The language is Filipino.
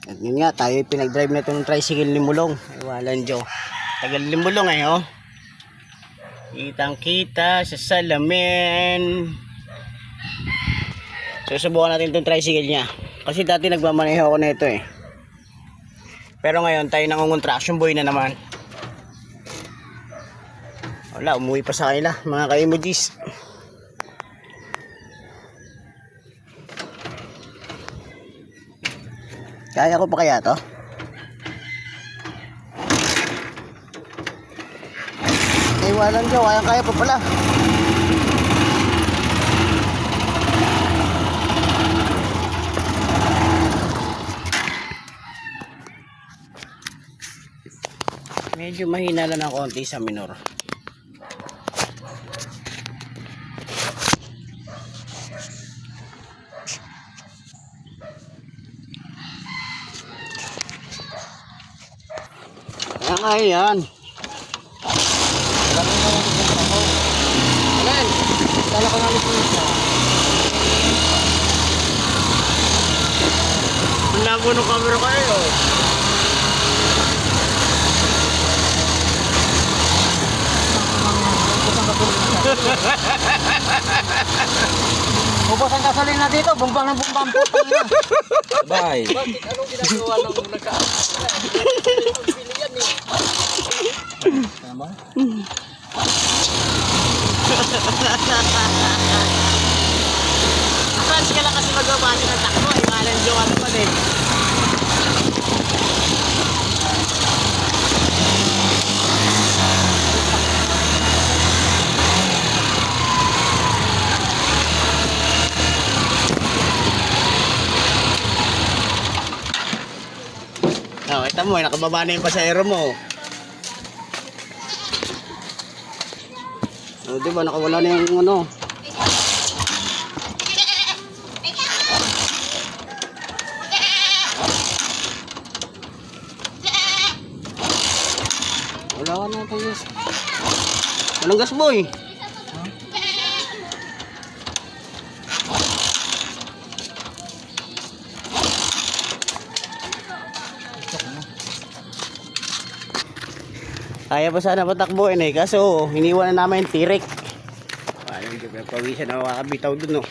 At yun nga, tayo pinag-drive na itong tricycle ni Mulong. Ay, walang Diyo. Tagal ni Mulong eh, oh. Kitang kita sa salamin. Susubukan natin itong tricycle niya. Kasi dati nagmamaneho ako na ito eh. Pero ngayon tayo nangungontraction boy na naman. Wala, umuwi pa sa kanila mga ka-emojis. Kaya ko pa kaya to? Ay, walang Diyo, kaya pa pala. Medyo mahina lang ng konti sa minor. Ayan. Ayan. Dala ko na lupa nito. Ang labo ng camera kayo. Ubos ang gasolina dito, bumbang ng bumbang putang na. Bye. Bakit? Anong ginagawa ng pili yan eh? Tama? Frans ka lang kasi magbabasa ng takbo. Ay, walang Diyo ano pa din. Oh, kita mo, nakababa na yung pasahero mo. Oh, di ba nakawala na yung ano? Wala ka na tayo. Walang gas boy. Kaya pa sana patakbuhin eh, kaso iniwan na namin yung tirik. Parang pawisan na makakabitaw dun, no.